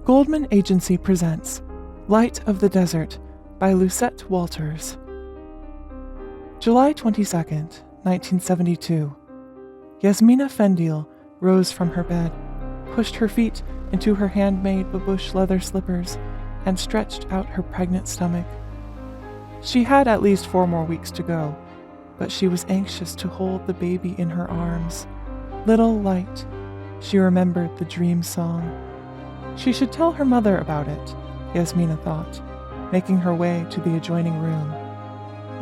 Goldman Agency presents Light of the Desert by Lucette Walters. July 22nd, 1972. Yasmina Fendil rose from her bed, pushed her feet into her handmade babush leather slippers, and stretched out her pregnant stomach. She had at least 4 more weeks to go, but she was anxious to hold the baby in her arms. Little light, she remembered the dream song. She should tell her mother about it, Yasmina thought, making her way to the adjoining room.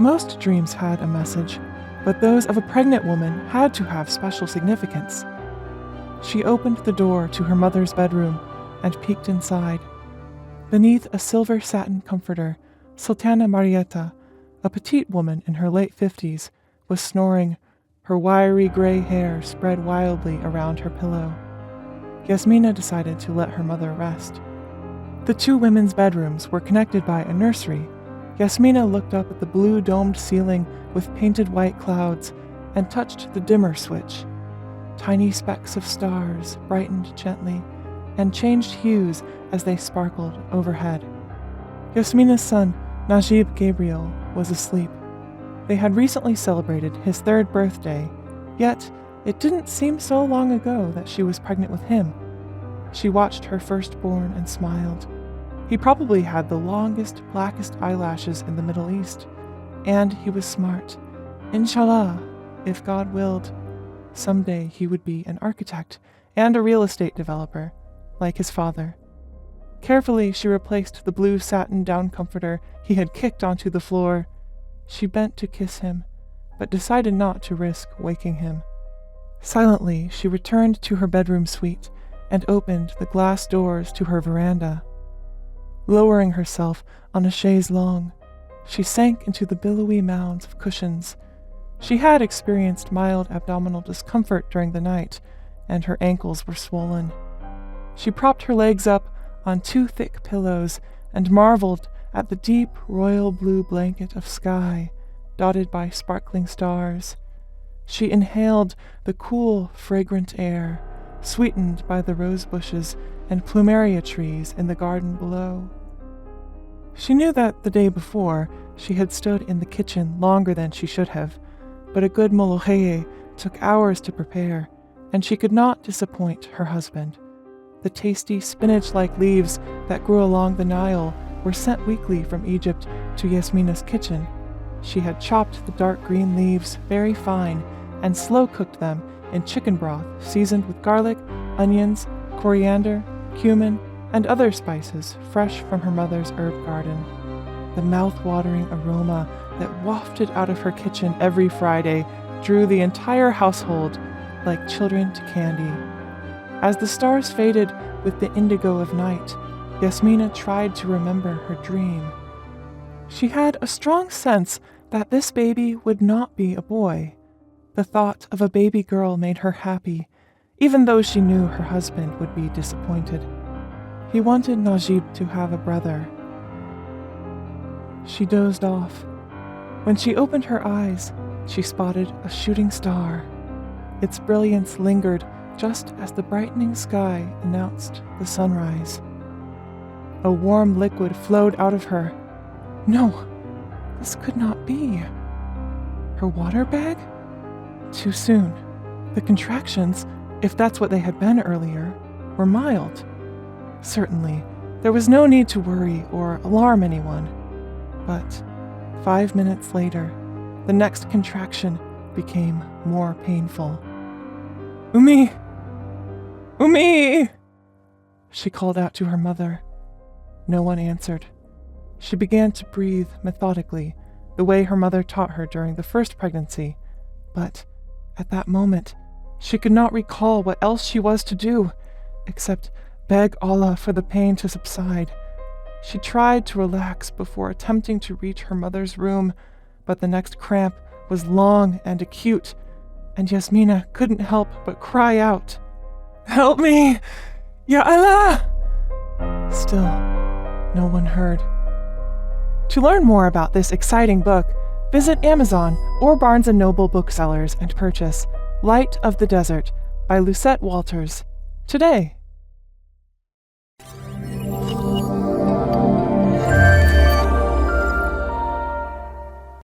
Most dreams had a message, but those of a pregnant woman had to have special significance. She opened the door to her mother's bedroom and peeked inside. Beneath a silver satin comforter, Sultana Marietta, a petite woman in her late 50s, was snoring, her wiry gray hair spread wildly around her pillow. Yasmina decided to let her mother rest. The 2 women's bedrooms were connected by a nursery. Yasmina looked up at the blue domed ceiling with painted white clouds and touched the dimmer switch. Tiny specks of stars brightened gently and changed hues as they sparkled overhead. Yasmina's son, Najib Gabriel, was asleep. They had recently celebrated his 3rd birthday, yet it didn't seem so long ago that she was pregnant with him. She watched her firstborn and smiled. He probably had the longest, blackest eyelashes in the Middle East, and he was smart. Inshallah, if God willed, someday he would be an architect and a real estate developer, like his father. Carefully, she replaced the blue satin down comforter he had kicked onto the floor. She bent to kiss him, but decided not to risk waking him. Silently, she returned to her bedroom suite and opened the glass doors to her veranda. Lowering herself on a chaise longue, she sank into the billowy mounds of cushions. She had experienced mild abdominal discomfort during the night, and her ankles were swollen. She propped her legs up on 2 thick pillows and marveled at the deep royal blue blanket of sky, dotted by sparkling stars. She inhaled the cool, fragrant air, sweetened by the rose bushes and plumeria trees in the garden below. She knew that the day before she had stood in the kitchen longer than she should have, but a good molokheye took hours to prepare, and she could not disappoint her husband. The tasty spinach-like leaves that grew along the Nile were sent weekly from Egypt to Yasmina's kitchen. She had chopped the dark green leaves very fine and slow-cooked them in chicken broth seasoned with garlic, onions, coriander, cumin, and other spices fresh from her mother's herb garden. The mouth-watering aroma that wafted out of her kitchen every Friday drew the entire household like children to candy. As the stars faded with the indigo of night, Yasmina tried to remember her dream. She had a strong sense that this baby would not be a boy. The thought of a baby girl made her happy, even though she knew her husband would be disappointed. He wanted Najib to have a brother. She dozed off. When she opened her eyes, she spotted a shooting star. Its brilliance lingered just as the brightening sky announced the sunrise. A warm liquid flowed out of her. No, this could not be. Her water bag? Too soon. The contractions, if that's what they had been earlier, were mild. Certainly, there was no need to worry or alarm anyone. But 5 minutes later, the next contraction became more painful. "Umi! Umi!" She called out to her mother. No one answered. She began to breathe methodically, the way her mother taught her during the first pregnancy, but at that moment, she could not recall what else she was to do, except beg Allah for the pain to subside. She tried to relax before attempting to reach her mother's room, but the next cramp was long and acute, and Yasmina couldn't help but cry out, "Help me! Ya Allah!" Still, no one heard. To learn more about this exciting book, visit Amazon or Barnes & Noble booksellers and purchase Light of the Desert by Lucette Walters today.